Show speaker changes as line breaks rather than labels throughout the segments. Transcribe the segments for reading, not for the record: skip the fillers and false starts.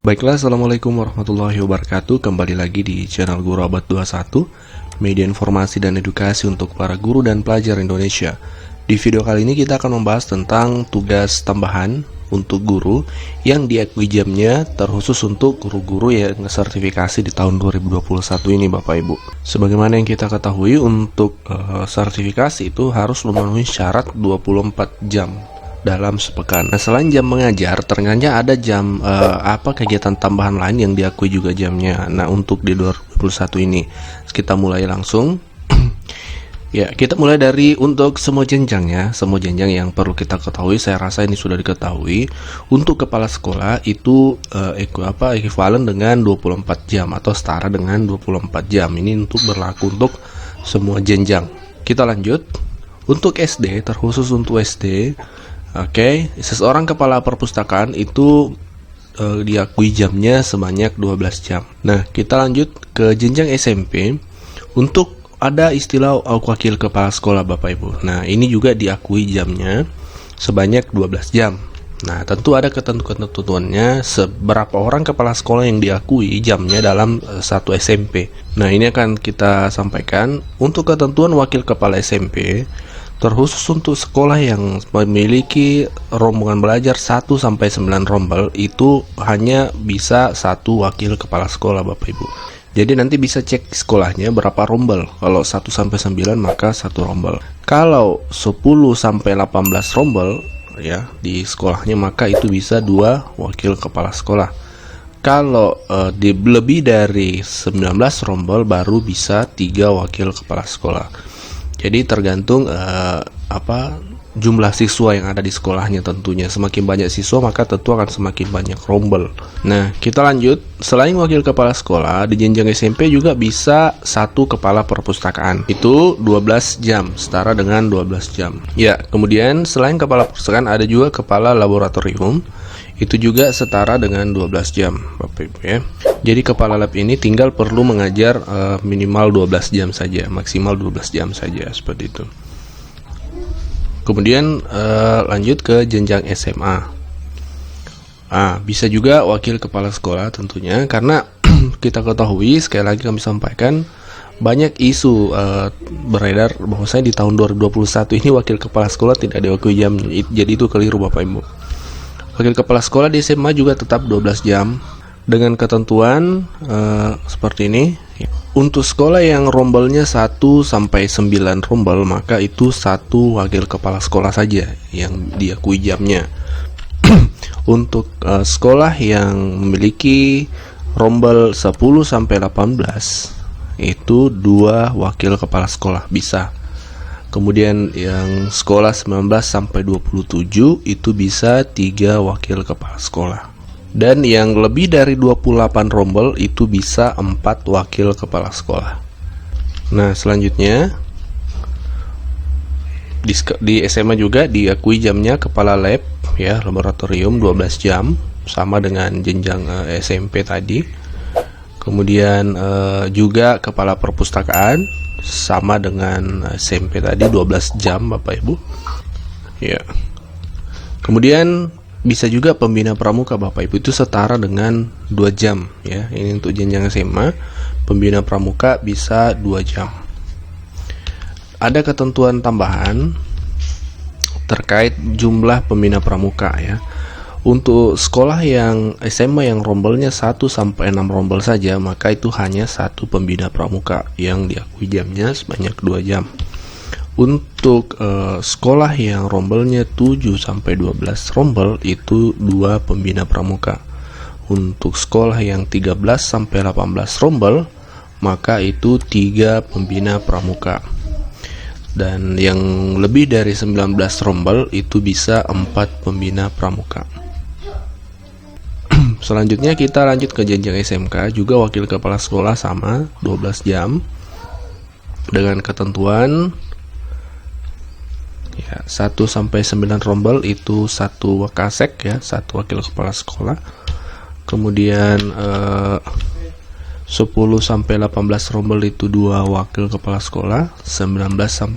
Baiklah, Assalamualaikum warahmatullahi wabarakatuh. Kembali lagi di channel Guru Abad 21, media informasi dan edukasi untuk para guru dan pelajar Indonesia. Di video kali ini kita akan membahas tentang tugas tambahan untuk guru yang diakui jamnya terkhusus untuk guru-guru yang sertifikasi di tahun 2021 ini, Bapak Ibu. Sebagaimana yang kita ketahui, untuk sertifikasi itu harus memenuhi syarat 24 jam dalam sepekan. Nah, selain jam mengajar, ternyata ada jam kegiatan tambahan lain yang diakui juga jamnya. Nah, untuk di 2021 ini kita mulai langsung. Ya, kita mulai dari untuk semua jenjangnya. Semua jenjang yang perlu kita ketahui, saya rasa ini sudah diketahui. Untuk kepala sekolah itu ekuivalen dengan 24 jam atau setara dengan 24 jam. Ini untuk berlaku untuk semua jenjang. Kita lanjut. Untuk SD, terkhusus untuk SD, seseorang kepala perpustakaan itu diakui jamnya sebanyak 12 jam. Nah, kita lanjut ke jenjang SMP. Untuk ada istilah wakil kepala sekolah, Bapak Ibu. Nah, ini juga diakui jamnya sebanyak 12 jam. Nah, tentu ada ketentuannya seberapa orang kepala sekolah yang diakui jamnya dalam satu SMP. Nah, ini akan kita sampaikan. Untuk ketentuan wakil kepala SMP, terkhusus untuk sekolah yang memiliki rombongan belajar 1-9 rombel, itu hanya bisa satu wakil kepala sekolah, Bapak Ibu. Jadi nanti bisa cek sekolahnya berapa rombel. Kalau 1-9 maka satu rombel. Kalau 10-18 rombel ya di sekolahnya, maka itu bisa 2 wakil kepala sekolah. Kalau lebih dari 19 rombel baru bisa 3 wakil kepala sekolah. Jadi tergantung jumlah siswa yang ada di sekolahnya tentunya. Semakin banyak siswa maka tentu akan semakin banyak rombel. Nah, kita lanjut. Selain wakil kepala sekolah, di jenjang SMP juga bisa satu kepala perpustakaan. Itu 12 jam, setara dengan 12 jam. Ya, kemudian selain kepala perpustakaan ada juga kepala laboratorium. Itu juga setara dengan 12 jam, Bapak Ibu ya. Jadi kepala lab ini tinggal perlu mengajar minimal 12 jam saja, maksimal 12 jam saja, seperti itu. Kemudian lanjut ke jenjang SMA. Bisa juga wakil kepala sekolah tentunya, karena kita ketahui, sekali lagi kami sampaikan, banyak isu beredar bahwasanya di tahun 2021 ini wakil kepala sekolah tidak diakui jam. Jadi itu keliru, Bapak Ibu. Wakil kepala sekolah di SMA juga tetap 12 jam dengan ketentuan seperti ini. Untuk sekolah yang rombelnya 1-9 rombel, maka itu satu wakil kepala sekolah saja yang diakui jamnya. Untuk sekolah yang memiliki rombel 10-18, itu 2 wakil kepala sekolah bisa. Kemudian yang sekolah 19-27 itu bisa 3 wakil kepala sekolah. Dan yang lebih dari 28 rombel itu bisa 4 wakil kepala sekolah. Nah, selanjutnya di SMA juga diakui jamnya kepala lab ya, laboratorium 12 jam, sama dengan jenjang SMP tadi. Kemudian juga kepala perpustakaan sama dengan SMP tadi 12 jam, Bapak Ibu. Ya. Kemudian bisa juga pembina pramuka, Bapak Ibu, itu setara dengan 2 jam ya. Ini untuk jenjang SMA, pembina pramuka bisa 2 jam. Ada ketentuan tambahan terkait jumlah pembina pramuka ya. Untuk sekolah yang SMA yang rombelnya 1-6 rombel saja, maka itu hanya satu pembina pramuka yang diakui jamnya sebanyak 2 jam. Untuk sekolah yang rombelnya 7-12 rombel, itu 2 pembina pramuka. Untuk sekolah yang 13-18 rombel, maka itu 3 pembina pramuka. Dan yang lebih dari 19 rombel itu bisa 4 pembina pramuka. Selanjutnya kita lanjut ke jenjang SMK, juga wakil kepala sekolah sama 12 jam dengan ketentuan ya, 1-9 rombel itu 1 wakasek ya, 1 wakil kepala sekolah. Kemudian 10-18 rombel itu 2 wakil kepala sekolah. 19-27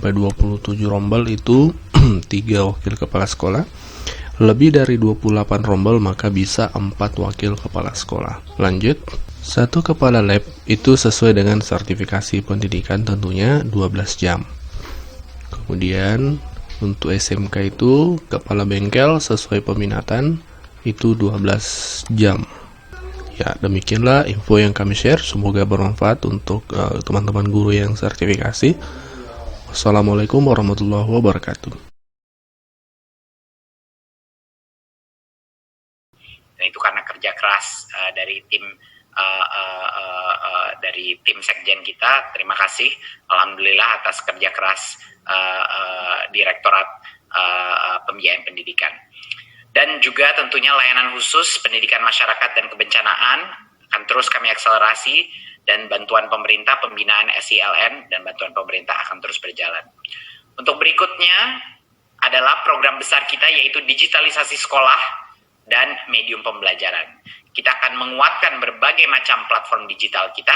rombel itu 3 wakil kepala sekolah. lebih dari 28 rombel maka bisa 4 wakil kepala sekolah. Lanjut, satu kepala lab itu sesuai dengan sertifikasi pendidikan tentunya 12 jam. Kemudian untuk SMK itu kepala bengkel sesuai peminatan itu 12 jam. Ya, demikianlah info yang kami share. Semoga bermanfaat untuk teman-teman guru yang sertifikasi. Wassalamualaikum warahmatullahi wabarakatuh.
Dan itu karena kerja keras dari tim sekjen kita. Terima kasih, alhamdulillah atas kerja keras Direktorat Pembiayaan Pendidikan. Dan juga tentunya layanan khusus pendidikan masyarakat dan kebencanaan akan terus kami akselerasi, dan bantuan pemerintah pembinaan SILN dan bantuan pemerintah akan terus berjalan. Untuk berikutnya adalah program besar kita, yaitu digitalisasi sekolah dan medium pembelajaran. Kita akan menguatkan berbagai macam platform digital kita.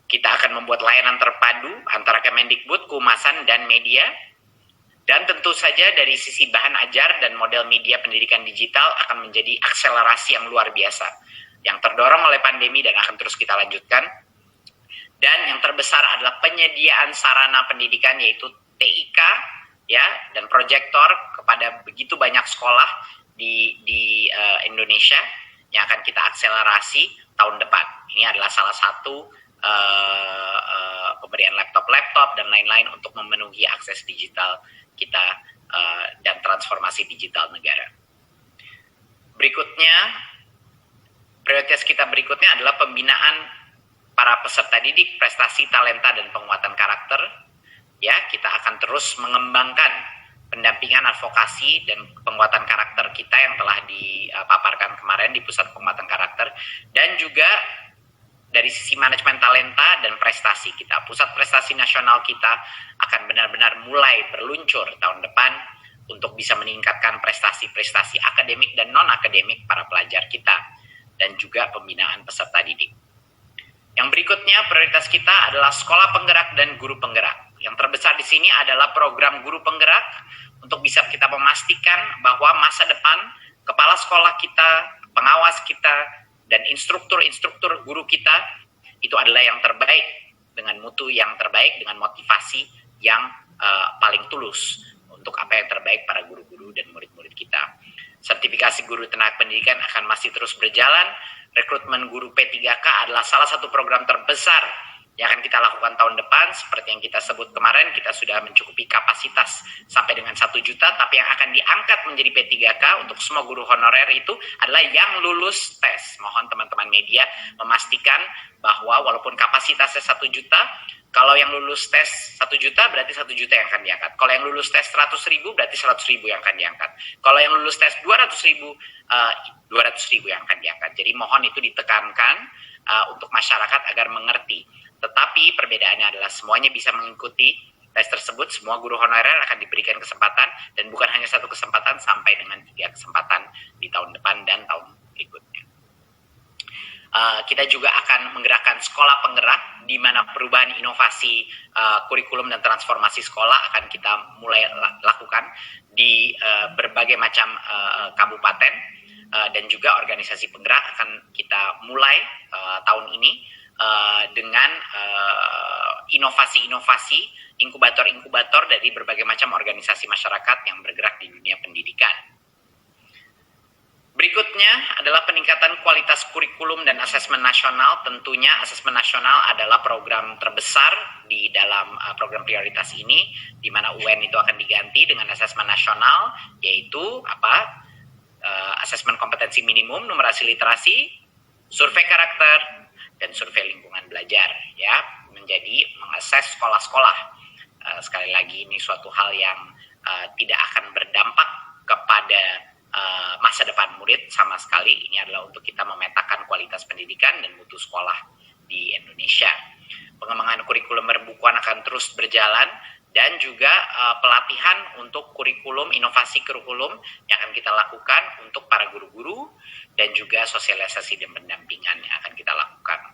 Kita akan membuat layanan terpadu antara Kemendikbud, Kehumasan, dan media. Dan tentu saja dari sisi bahan ajar dan model media pendidikan digital akan menjadi akselerasi yang luar biasa, yang terdorong oleh pandemi dan akan terus kita lanjutkan. Dan yang terbesar adalah penyediaan sarana pendidikan, yaitu TIK, ya, dan proyektor kepada begitu banyak sekolah di Indonesia yang akan kita akselerasi tahun depan. Ini adalah salah satu pemberian laptop dan lain-lain untuk memenuhi akses digital kita dan transformasi digital negara. Berikutnya, prioritas kita berikutnya adalah pembinaan para peserta didik, prestasi, talenta, dan penguatan karakter. Ya, kita akan terus mengembangkan pendampingan, advokasi, dan penguatan karakter kita yang telah dipaparkan kemarin di Pusat Penguatan Karakter, dan juga dari sisi manajemen talenta dan prestasi kita. Pusat Prestasi Nasional kita akan benar-benar mulai berluncur tahun depan untuk bisa meningkatkan prestasi-prestasi akademik dan non-akademik para pelajar kita, dan juga pembinaan peserta didik. Yang berikutnya, prioritas kita adalah sekolah penggerak dan guru penggerak. Yang terbesar di sini adalah program guru penggerak untuk bisa kita memastikan bahwa masa depan kepala sekolah kita, pengawas kita, dan instruktur guru kita itu adalah yang terbaik, dengan mutu yang terbaik, dengan motivasi yang paling tulus untuk apa yang terbaik para guru-guru dan murid-murid kita. Sertifikasi guru tenaga pendidikan akan masih terus berjalan. Rekrutmen guru P3K adalah salah satu program terbesar yang akan kita lakukan tahun depan. Seperti yang kita sebut kemarin, kita sudah mencukupi kapasitas sampai dengan 1 juta, tapi yang akan diangkat menjadi P3K untuk semua guru honorer itu adalah yang lulus tes. Mohon teman-teman media memastikan bahwa walaupun kapasitasnya 1 juta, kalau yang lulus tes 1 juta berarti 1 juta yang akan diangkat. Kalau yang lulus tes 100.000 berarti 100.000 yang akan diangkat. Kalau yang lulus tes 200.000, 200.000 yang akan diangkat. Jadi mohon itu ditekankan untuk masyarakat agar mengerti. Tetapi perbedaannya adalah semuanya bisa mengikuti tes tersebut. Semua guru honorer akan diberikan kesempatan, dan bukan hanya 1 kesempatan, sampai dengan 3 kesempatan di tahun depan dan tahun berikutnya. Kita juga akan menggerakkan sekolah penggerak, di mana perubahan inovasi kurikulum dan transformasi sekolah akan kita mulai lakukan di berbagai macam kabupaten, dan juga organisasi penggerak akan kita mulai tahun ini dengan inovasi-inovasi, inkubator-inkubator dari berbagai macam organisasi masyarakat yang bergerak di dunia pendidikan. Berikutnya adalah peningkatan kualitas kurikulum dan asesmen nasional. Tentunya asesmen nasional adalah program terbesar di dalam program prioritas ini, di mana UN itu akan diganti dengan asesmen nasional, yaitu asesmen kompetensi minimum, numerasi literasi, survei karakter, dan survei lingkungan belajar, ya, menjadi mengakses sekolah-sekolah. Sekali lagi, ini suatu hal yang tidak akan berdampak kepada masa depan murid sama sekali. Ini adalah untuk kita memetakan kualitas pendidikan dan mutu sekolah di Indonesia. Pengembangan kurikulum berbukuan akan terus berjalan, dan juga pelatihan untuk kurikulum, inovasi kurikulum yang akan kita lakukan untuk para guru-guru, dan juga sosialisasi dan pendampingan yang akan kita lakukan.